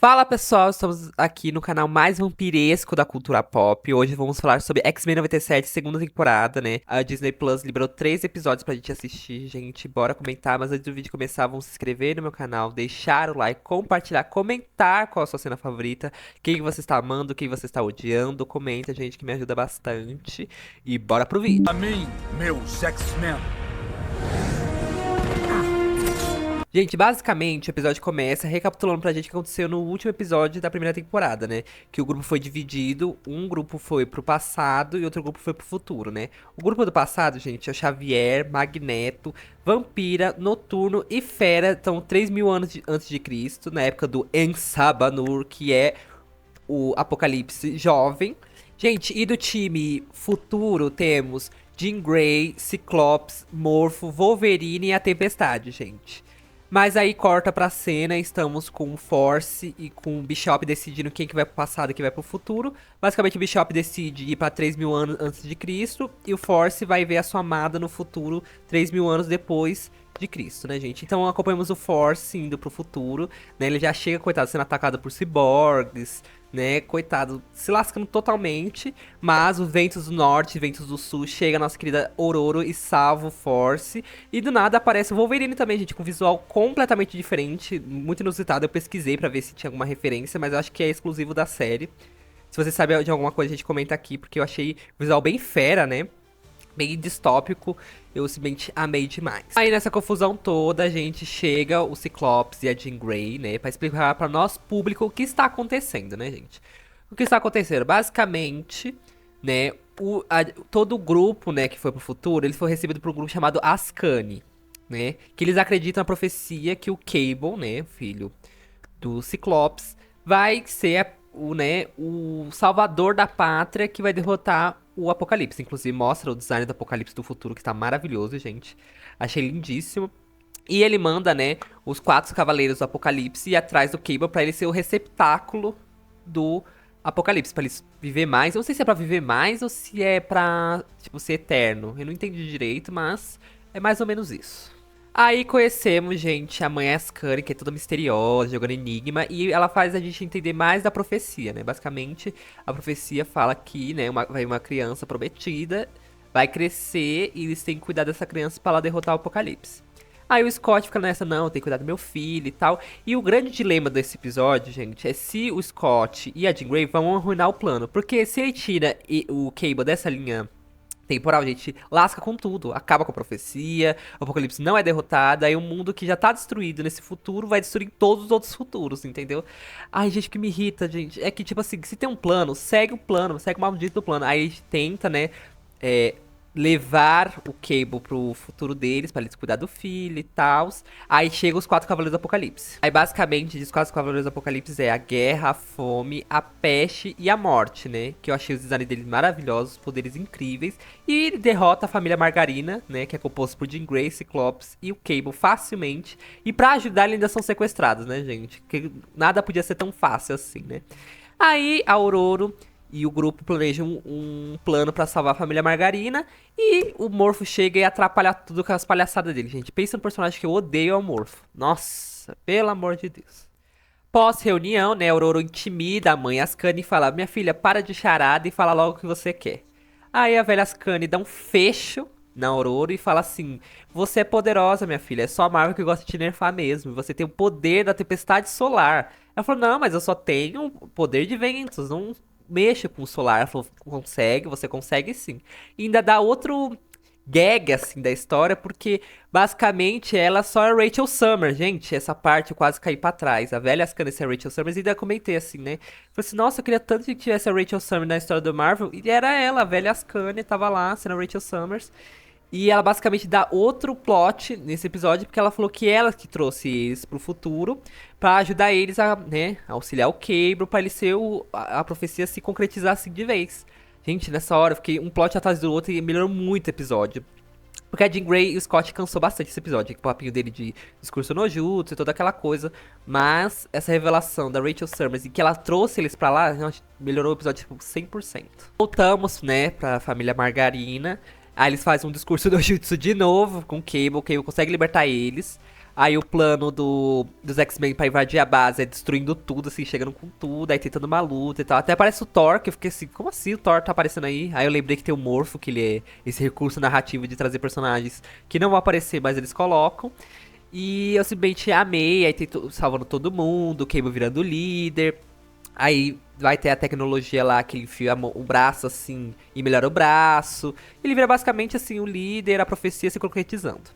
Fala pessoal, estamos aqui no canal mais vampiresco da cultura pop. Hoje vamos falar sobre X-Men 97, segunda temporada, né? A Disney Plus liberou 3 episódios pra gente assistir, gente. Bora comentar, mas antes do vídeo começar, vamos se inscrever no meu canal, deixar o like, compartilhar, comentar qual a sua cena favorita, quem você está amando, quem você está odiando. Comenta, gente, que me ajuda bastante. E bora pro vídeo. A mim, meus X-Men. Gente, basicamente, o episódio começa recapitulando pra gente o que aconteceu no último episódio da primeira temporada, né? Que o grupo foi dividido, um grupo foi pro passado e outro grupo foi pro futuro, né? O grupo do passado, gente, é o Xavier, Magneto, Vampira, Noturno e Fera, estão 3 mil anos antes de Cristo, na época do Ensabanur, que é o Apocalipse jovem. Gente, e do time futuro temos Jean Grey, Ciclopes, Morpho, Wolverine e a Tempestade, gente. Mas aí corta pra cena, estamos com o Force e com o Bishop decidindo quem que vai pro passado e quem vai pro futuro. Basicamente o Bishop decide ir pra 3 mil anos antes de Cristo e o Force vai ver a sua amada no futuro 3 mil anos depois de Cristo, né, gente? Então acompanhamos o Force indo pro futuro, né? Ele já chega, coitado, sendo atacado por ciborgues, né? Coitado, se lascando totalmente. Mas os ventos do norte e ventos do sul chega a nossa querida Ororo e salva o Force. E do nada aparece o Wolverine também, gente, com um visual completamente diferente, muito inusitado. Eu pesquisei pra ver se tinha alguma referência, mas eu acho que é exclusivo da série. Se você sabe de alguma coisa, a gente comenta aqui, porque eu achei o visual bem fera, né? Bem distópico, eu simplesmente amei demais. Aí nessa confusão toda, a gente chega o Ciclopes e a Jean Grey, né, pra explicar pra nosso público o que está acontecendo, né, gente? O que está acontecendo? Basicamente, né, todo o grupo, né, que foi pro futuro, ele foi recebido por um grupo chamado Ascani, né, que eles acreditam na profecia que o Cable, né, filho do Ciclopes, vai ser o salvador da pátria que vai derrotar o Apocalipse. Inclusive, mostra o design do Apocalipse do futuro, que tá maravilhoso, gente. Achei lindíssimo. E ele manda, né, os 4 cavaleiros do Apocalipse ir atrás do Cable pra ele ser o receptáculo do Apocalipse, pra ele viver mais. Eu não sei se é pra viver mais ou se é pra, tipo, ser eterno. Eu não entendi direito, mas é mais ou menos isso. Aí conhecemos, gente, a mãe Ascani, que é toda misteriosa, jogando enigma, e ela faz a gente entender mais da profecia, né? Basicamente, a profecia fala que, né, vai uma criança prometida, vai crescer e eles têm que cuidar dessa criança para ela derrotar o Apocalipse. Aí o Scott fica nessa, não, tem que cuidar do meu filho e tal. E o grande dilema desse episódio, gente, é se o Scott e a Jean Grey vão arruinar o plano. Porque se ele tira o Cable dessa linha temporal, gente, lasca com tudo, acaba com a profecia, o Apocalipse não é derrotado, aí o mundo que já tá destruído nesse futuro vai destruir todos os outros futuros, entendeu? Ai, gente, o que me irrita, gente, é que, tipo assim, se tem um plano, segue o plano, segue o maldito plano, aí a gente tenta, né, é, levar o Cable pro futuro deles, pra eles cuidar do filho e tal. Aí chega os 4 Cavaleiros do Apocalipse. Aí basicamente, os 4 Cavaleiros do Apocalipse é a guerra, a fome, a peste e a morte, né? Que eu achei os designs deles maravilhosos, poderes incríveis. E ele derrota a família Margarina, né? Que é composto por Jean Grey, Ciclopes e o Cable facilmente. E pra ajudar, eles ainda são sequestrados, né, gente? Porque nada podia ser tão fácil assim, né? Aí a Aurora e o grupo planejam um plano pra salvar a família Margarina. E o Morpho chega e atrapalha tudo com as palhaçadas dele, gente. Pensa no personagem que eu odeio, é o Morpho. Nossa, pelo amor de Deus. Pós-reunião, né, Aurora intimida a mãe Ascani e fala: Minha filha, para de charada e fala logo o que você quer. Aí a velha Ascani dá um fecho na Aurora e fala assim: Você é poderosa, minha filha, é só a Marvel que gosta de te nerfar mesmo. Você tem o poder da tempestade solar. Ela falou: Não, mas eu só tenho o poder de ventos, não mexa com o solar. Ela falou: Consegue, você consegue sim. E ainda dá outro gag, assim, da história, porque basicamente ela só é Rachel Summers, gente. Essa parte eu quase caí pra trás. A velha Ascani é Rachel Summers, e ainda comentei assim, né? Falei assim, nossa, eu queria tanto que tivesse a Rachel Summers na história do Marvel. E era ela, a velha Ascani, tava lá, sendo a Rachel Summers. E ela basicamente dá outro plot nesse episódio, porque ela falou que ela que trouxe eles pro futuro pra ajudar eles a, né, auxiliar o Cable, pra ele ser a profecia se concretizar assim de vez. Gente, nessa hora eu fiquei um plot atrás do outro e melhorou muito o episódio. Porque a Jean Grey e o Scott cansou bastante esse episódio, o papinho dele de discurso no jutsu e toda aquela coisa. Mas essa revelação da Rachel Summers e que ela trouxe eles pra lá, melhorou o episódio tipo 100%. Voltamos, né, pra família Margarina. Aí eles fazem um discurso no jutsu de novo com o Cable consegue libertar eles. Aí o plano dos X-Men pra invadir a base é destruindo tudo, assim, chegando com tudo, aí tentando uma luta e tal. Até aparece o Thor, que eu fiquei assim, como assim o Thor tá aparecendo aí? Aí eu lembrei que tem o Morpho, que ele é esse recurso narrativo de trazer personagens que não vão aparecer, mas eles colocam. E eu simplesmente amei, aí tem salvando todo mundo, o Cable virando líder. Aí vai ter a tecnologia lá que ele enfia o braço assim e melhora o braço. Ele vira basicamente assim o líder, a profecia se concretizando.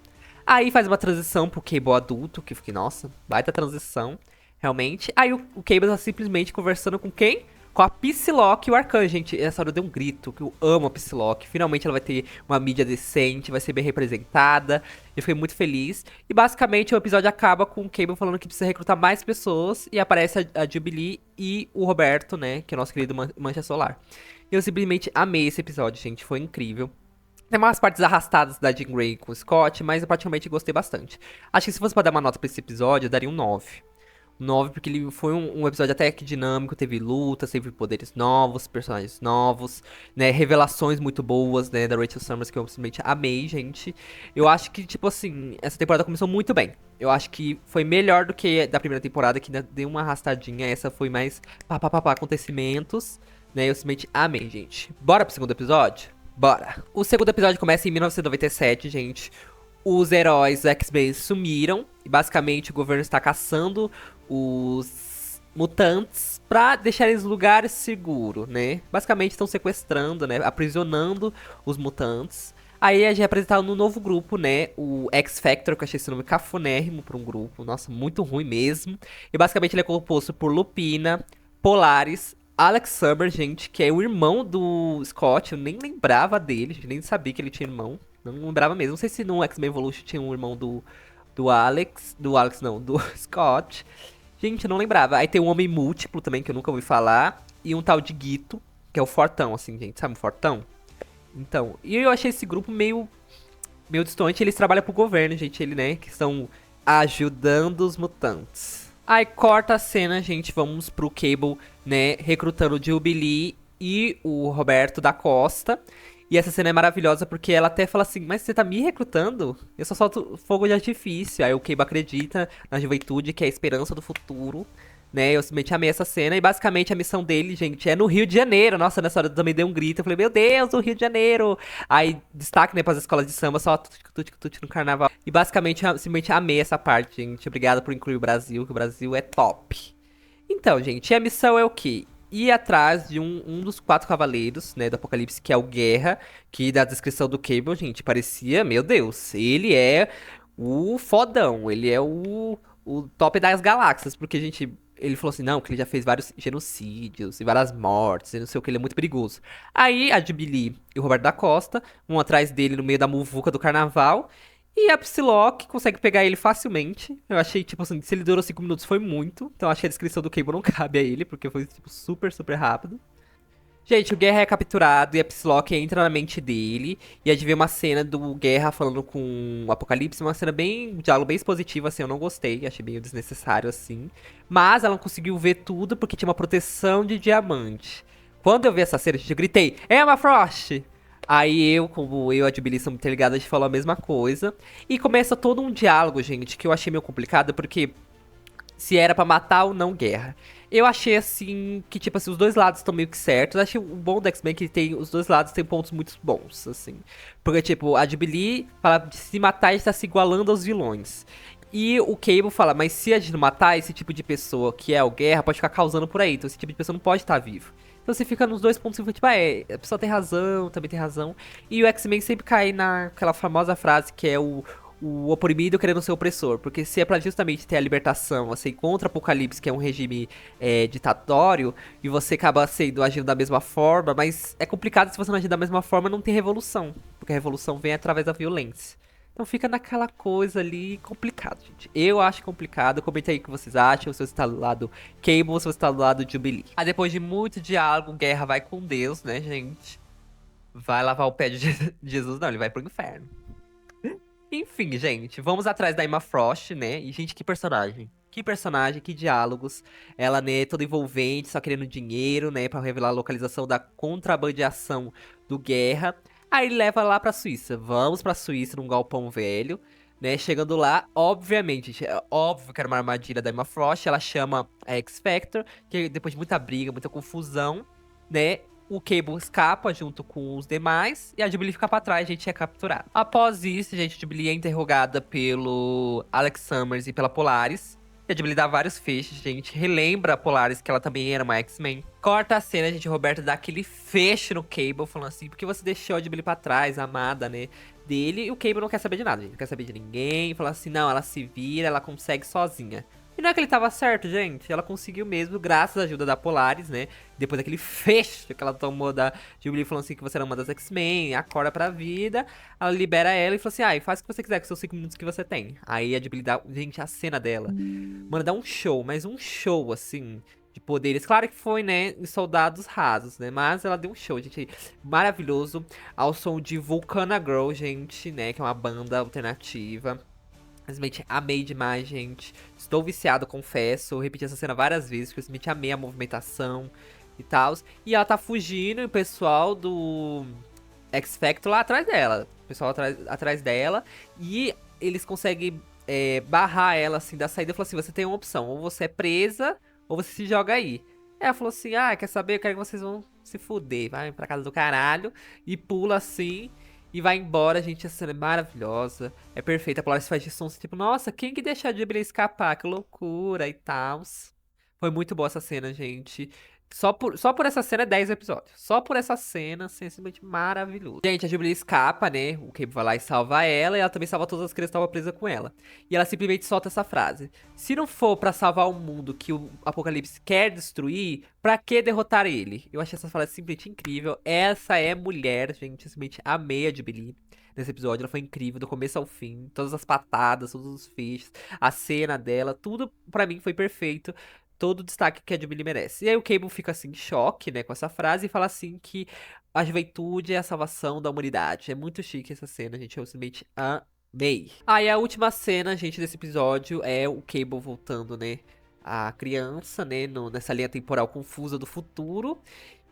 Aí faz uma transição pro Cable adulto, que eu fiquei, nossa, baita transição, realmente. Aí o Cable tá simplesmente conversando com quem? Com a Psylocke e o Arcanjo, gente. Essa hora eu dei um grito, que eu amo a Psylocke. Finalmente ela vai ter uma mídia decente, vai ser bem representada. Eu fiquei muito feliz. E basicamente o episódio acaba com o Cable falando que precisa recrutar mais pessoas. E aparece a Jubilee e o Roberto, né? Que é o nosso querido Mancha Solar. Eu simplesmente amei esse episódio, gente. Foi incrível. Tem umas partes arrastadas da Jean Grey com o Scott, mas eu praticamente gostei bastante. Acho que se fosse pra dar uma nota pra esse episódio, eu daria um 9. 9 porque ele foi um episódio até que dinâmico, teve lutas, teve poderes novos, personagens novos, né, revelações muito boas, né, da Rachel Summers que eu simplesmente amei, gente. Eu acho que, tipo assim, essa temporada começou muito bem. Eu acho que foi melhor do que da primeira temporada, que ainda deu uma arrastadinha, essa foi mais pá, acontecimentos, né, eu simplesmente amei, gente. Bora pro segundo episódio? Bora! O segundo episódio começa em 1997, gente. Os heróis X-Men sumiram e basicamente o governo está caçando os mutantes pra deixar eles em lugar seguro, né? Basicamente estão sequestrando, né? Aprisionando os mutantes. Aí a gente é apresentado no novo grupo, né? O X-Factor, que eu achei esse nome cafonérrimo pra um grupo. Nossa, muito ruim mesmo. E basicamente ele é composto por Lupina, Polaris, Alex Summer, gente, que é o irmão do Scott. Eu nem lembrava dele, gente, nem sabia que ele tinha irmão. Não lembrava mesmo. Não sei se no X-Men Evolution tinha um irmão do Alex. Do Alex, não, do Scott. Gente, eu não lembrava. Aí tem um Homem Múltiplo também, que eu nunca ouvi falar. E um tal de Guito, que é o Fortão, assim, gente. Sabe o Fortão? Então, e eu achei esse grupo meio distante. Eles trabalham pro governo, gente. Ele, né, que estão ajudando os mutantes. Aí corta a cena, gente. Vamos pro Cable, né, recrutando o Jubilee e o Roberto da Costa. E essa cena é maravilhosa porque ela até fala assim, mas você tá me recrutando? Eu só solto fogo de artifício. Aí o Cable acredita na juventude, que é a esperança do futuro, né? Eu simplesmente amei essa cena. E basicamente a missão dele, gente, é no Rio de Janeiro. Nossa, nessa hora eu também dei um grito. Eu falei, meu Deus, o Rio de Janeiro! Aí destaque, né, pras escolas de samba, só tuti no carnaval. E basicamente eu simplesmente amei essa parte, gente. Obrigado por incluir o Brasil, que o Brasil é top. Então, gente, a missão é o quê? Ir atrás de um dos quatro cavaleiros, né, do Apocalipse, que é o Guerra, que da descrição do Cable, gente, parecia, meu Deus, ele é o fodão, ele é o top das galáxias, porque, gente, ele falou assim, não, que ele já fez vários genocídios e várias mortes, e não sei o que, ele é muito perigoso. Aí a Jubilee e o Roberto da Costa vão atrás dele no meio da muvuca do carnaval, e a Psylocke consegue pegar ele facilmente. Eu achei, tipo assim, se ele durou 5 minutos foi muito. Então acho que a descrição do Cable não cabe a ele, porque foi, tipo, super rápido. Gente, o Guerra é capturado e a Psylocke entra na mente dele. E a gente vê uma cena do Guerra falando com o Apocalipse. Uma cena bem, um diálogo bem expositivo, assim, eu não gostei. Achei meio desnecessário, assim. Mas ela conseguiu ver tudo porque tinha uma proteção de diamante. Quando eu vi essa cena, gente, eu gritei, Emma Frost! Aí eu, como eu e a Jubilee somos muito ligados, a gente falou a mesma coisa. E começa todo um diálogo, gente, que eu achei meio complicado, porque se era pra matar ou não Guerra. Eu achei assim que, tipo assim, os dois lados estão meio que certos. Eu achei o bom do X-Men que tem. Os dois lados têm pontos muito bons, assim. Porque, tipo, a Jubilee fala de se matar e está se igualando aos vilões. E o Cable fala, mas se a gente não matar esse tipo de pessoa que é o Guerra, pode ficar causando por aí. Então esse tipo de pessoa não pode estar vivo. Então você fica nos dois pontos, tipo, a pessoa tem razão, também tem razão. E o X-Men sempre cai naquela famosa frase que é o oprimido querendo ser opressor. Porque se é pra justamente ter a libertação, assim, contra o Apocalipse, que é um regime ditatório, e você acaba sendo agindo da mesma forma, mas é complicado se você não agir da mesma forma, não tem revolução. Porque a revolução vem através da violência. Então fica naquela coisa ali complicado, gente. Eu acho complicado. Comenta aí o que vocês acham. Se você está do lado Cable ou se você está do lado Jubilee. Aí depois de muito diálogo, Guerra vai com Deus, né, gente? Vai lavar o pé de Jesus, não, ele vai pro inferno. Enfim, gente, vamos atrás da Emma Frost, né? E, gente, que personagem. Que personagem, que diálogos. Ela, né, toda envolvente, só querendo dinheiro, né? Pra revelar a localização da contrabandeação do Guerra. Aí leva lá pra Suíça. Vamos pra Suíça, num galpão velho. né? Chegando lá, obviamente, gente, é óbvio que era uma armadilha da Emma Frost. Ela chama a X-Factor, que depois de muita briga, muita confusão, né? O Cable escapa junto com os demais e a Jubilee fica pra trás, a gente é capturado. Após isso, gente, a Jubilee é interrogada pelo Alex Summers e pela Polaris. E a Jubilee dá vários fechos, gente. Relembra a Polaris que ela também era uma X-Men. Corta a cena, gente. Roberto dá aquele fecho no Cable, falando assim: por que você deixou a Jubilee pra trás, a amada, né? Dele. E o Cable não quer saber de nada, gente. Não quer saber de ninguém. Fala assim: não, ela se vira, ela consegue sozinha. E não é que ele tava certo, gente. Ela conseguiu mesmo, graças à ajuda da Polaris, né? Depois daquele fecho que ela tomou da Jubilee falando assim que você era uma das X-Men, acorda pra vida. Ela libera ela e fala assim: ai, faz o que você quiser com os seus 5 minutos que você tem. Aí a Jubilee dá. Gente, a cena dela. Mano, dá um show, mas um show, assim, de poderes. Claro que foi, né, em Soldados Rasos, né? Mas ela deu um show, gente, maravilhoso. Ao som de Volcana Girl, gente, né? Que é uma banda alternativa. Simplesmente amei demais, gente. Estou viciado, confesso. Eu repeti essa cena várias vezes, porque eu simplesmente amei a movimentação e tal. E ela tá fugindo e o pessoal do X-Factor lá atrás dela. O pessoal atrás dela. E eles conseguem barrar ela, assim, da saída. Falou assim, você tem uma opção. Ou você é presa, ou você se joga aí. Ela falou assim, ah, quer saber? Eu quero que vocês vão se fuder. Vai pra casa do caralho. E pula, assim, e vai embora, gente. Essa cena é maravilhosa. É perfeita. A Polaris faz de som, assim, tipo, nossa, quem que deixa a Jubilee escapar? Que loucura e tal. Foi muito boa essa cena, gente. Só por essa cena é 10 episódios. Só por essa cena, assim, é simplesmente maravilhoso. Gente, a Jubilee escapa, né? O Cable vai lá e salva ela. E ela também salva todas as crianças que estavam presas com ela. E ela simplesmente solta essa frase: se não for pra salvar o mundo que o Apocalipse quer destruir, pra que derrotar ele? Eu achei essa frase simplesmente incrível. Essa é mulher, gente. Eu simplesmente amei a Jubilee nesse episódio. Ela foi incrível, do começo ao fim. Todas as patadas, todos os feixes, a cena dela, tudo pra mim foi perfeito. Todo o destaque que a Jubilee merece. E aí o Cable fica assim em choque, né, com essa frase e fala assim que a juventude é a salvação da humanidade. É muito chique essa cena, gente. Eu simplesmente amei. Aí a última cena, gente, desse episódio é o Cable voltando, né, a criança, né, nessa linha temporal confusa do futuro.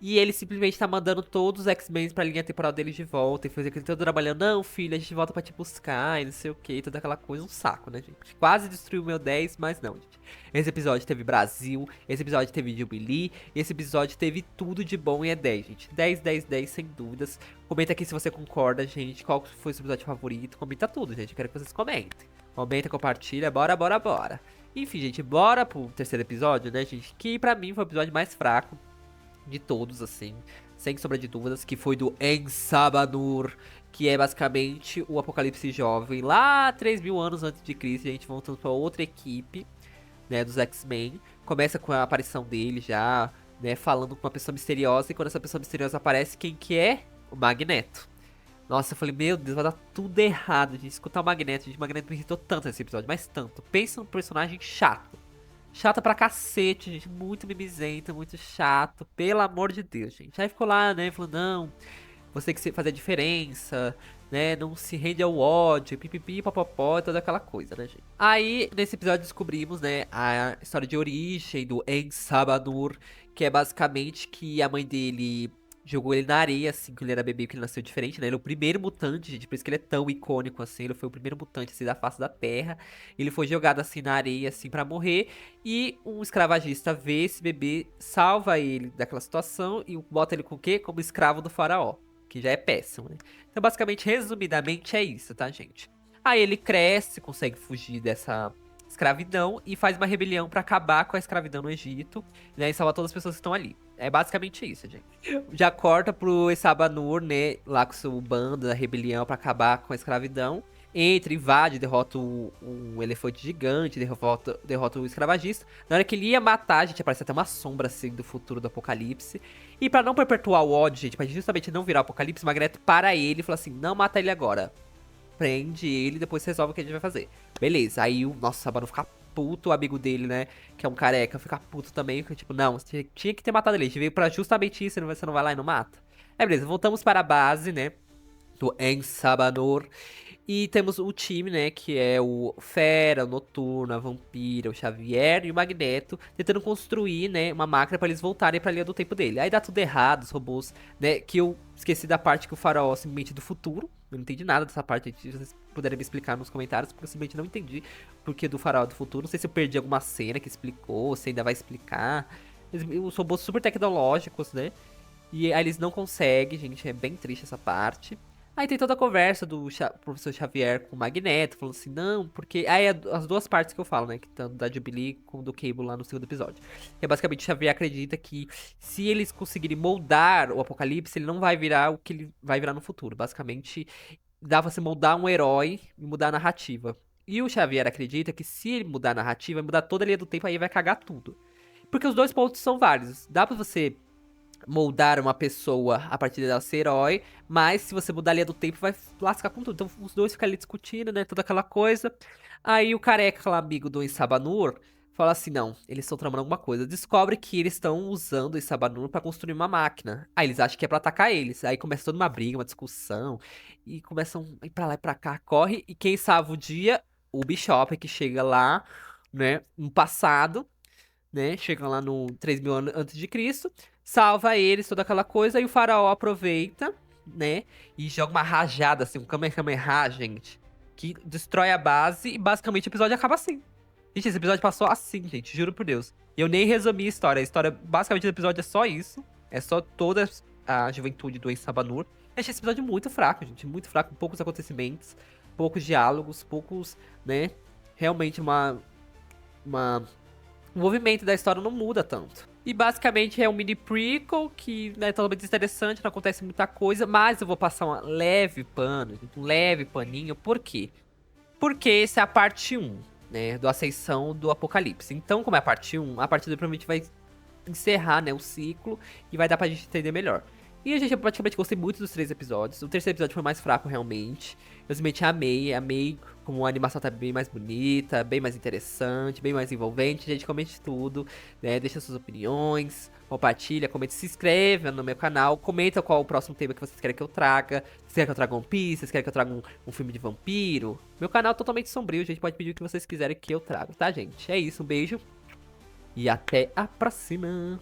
E ele simplesmente tá mandando todos os X-Men pra linha temporal deles de volta. E fazer aquele todo trabalhando. Não, filho, a gente volta pra te buscar e não sei o que. Toda aquela coisa. Um saco, né, gente? Quase destruiu o meu 10, mas não, gente. Esse episódio teve Brasil. Esse episódio teve Jubilee. Esse episódio teve tudo de bom e é 10, gente. 10, 10, 10, sem dúvidas. Comenta aqui se você concorda, gente. Qual foi o seu episódio favorito. Comenta tudo, gente. Eu quero que vocês comentem. Comenta, compartilha. Bora, bora, bora. Enfim, gente. Bora pro terceiro episódio, né, gente? Que pra mim foi o episódio mais fraco de todos, assim, sem sombra de dúvidas, que foi do Ensabanur, que é basicamente o Apocalipse jovem, lá 3.000 anos antes de Cristo. A gente voltando pra outra equipe, né, dos X-Men. Começa com a aparição dele já, né, falando com uma pessoa misteriosa, e quando essa pessoa misteriosa aparece, quem que é? O Magneto. Nossa, eu falei, meu Deus, vai dar tudo errado, gente. Escutar o Magneto, gente, o Magneto me irritou tanto nesse episódio, mas tanto. Pensa num personagem chato. Chata pra cacete, gente. Muito mimizenta, muito chato. Pelo amor de Deus, gente. Aí ficou lá, né? Falou, não, você tem que fazer a diferença, né? Não se rende ao ódio, pipipi, popopó, toda aquela coisa, né, gente? Aí, nesse episódio, descobrimos, né, a história de origem do Ensabanur, que é basicamente que a mãe dele jogou ele na areia, assim, que ele era bebê, que ele nasceu diferente, né? Ele é o primeiro mutante, gente, por isso que ele é tão icônico, assim. Ele foi o primeiro mutante, assim, da face da Terra. Ele foi jogado, assim, na areia, assim, pra morrer. E um escravagista vê esse bebê, salva ele daquela situação e bota ele com o quê? Como escravo do faraó, que já é péssimo, né? Então, basicamente, resumidamente, é isso, tá, gente? Aí ele cresce, consegue fugir dessa escravidão e faz uma rebelião pra acabar com a escravidão no Egito, né, e salvar todas as pessoas que estão ali. É basicamente isso, gente. Já corta pro Ensabanur, né, lá com seu bando da rebelião pra acabar com a escravidão. Entra, invade, derrota um elefante gigante, derrota o escravagista. Na hora que ele ia matar, a gente aparece até uma sombra assim do futuro do Apocalipse. E pra não perpetuar o ódio, gente, pra justamente não virar o Apocalipse, Magneto para ele e fala assim: não mata ele agora. Prende ele e depois resolve o que a gente vai fazer. Beleza, aí o nosso Sabanur fica puto, o amigo dele, né, que é um careca, fica puto também, porque tipo, não, você tinha que ter matado ele, a gente veio pra justamente isso, você não vai lá e não mata. Aí beleza, voltamos para a base, né, do Ensabanur. E temos o time, né, que é o Fera, o Noturno, a Vampira, o Xavier e o Magneto, tentando construir, né, uma máquina pra eles voltarem pra linha do tempo dele. Aí dá tudo errado, os robôs, né, que eu esqueci da parte que o Faraó simplesmente do futuro. Eu não entendi nada dessa parte, se vocês puderem me explicar nos comentários, porque eu simplesmente não entendi porque do Faraó do futuro. Não sei se eu perdi alguma cena que explicou, se ainda vai explicar. Os robôs super tecnológicos, né? E aí eles não conseguem, gente, é bem triste essa parte. Aí tem toda a conversa do professor Xavier com o Magneto, falando assim, não, porque... Aí as duas partes que eu falo, né, que tanto da Jubilee como do Cable lá no segundo episódio. Que é basicamente o Xavier acredita que se eles conseguirem moldar o Apocalipse, ele não vai virar o que ele vai virar no futuro. Basicamente, dá pra você moldar um herói e mudar a narrativa. E o Xavier acredita que se ele mudar a narrativa, vai mudar toda a linha do tempo, aí vai cagar tudo. Porque os dois pontos são válidos. Dá pra você moldar uma pessoa a partir dela ser herói, mas se você mudar a linha do tempo, vai lascar com tudo. Então os dois ficam ali discutindo, né? Toda aquela coisa. Aí o careca, lá, amigo do Insabanur, fala assim: não, eles estão tramando alguma coisa. Descobre que eles estão usando o Insabanur pra construir uma máquina. Aí eles acham que é pra atacar eles. Aí começa toda uma briga, uma discussão. E começam a ir pra lá e pra cá, corre. E quem salva o dia? O Bishop, que chega lá, né? No passado, né? Chegam lá no 3.000 anos antes de Cristo, salva eles, toda aquela coisa, e o faraó aproveita, né? E joga uma rajada, assim, um Kamehameha, gente, que destrói a base e basicamente o episódio acaba assim. Gente, esse episódio passou assim, gente, juro por Deus. E eu nem resumi a história. A história, basicamente, do episódio é só isso. É só toda a juventude do Ensabanur. Eu achei esse episódio muito fraco, gente. Muito fraco, poucos acontecimentos, poucos diálogos, poucos, né? Realmente uma o movimento da história não muda tanto. E basicamente é um mini prequel que né, é totalmente interessante, não acontece muita coisa, mas eu vou passar um leve paninho, por quê? Porque essa é a parte 1, né, do Ascensão do Apocalipse. Então, como é a parte 1, a partir daí provavelmente vai encerrar, né, o ciclo e vai dar pra gente entender melhor. E a gente, eu praticamente gostei muito dos 3 episódios. O terceiro episódio foi mais fraco, realmente. Eu simplesmente amei como a animação tá bem mais bonita, bem mais interessante, bem mais envolvente. Gente, comente tudo, né? Deixa suas opiniões, compartilha, comente, se inscreva no meu canal, comenta qual o próximo tema que vocês querem que eu traga. Se querem que eu traga One Piece, se querem que eu traga um filme de vampiro. Meu canal é totalmente sombrio, gente, pode pedir o que vocês quiserem que eu traga, tá, gente? É isso, um beijo e até a próxima!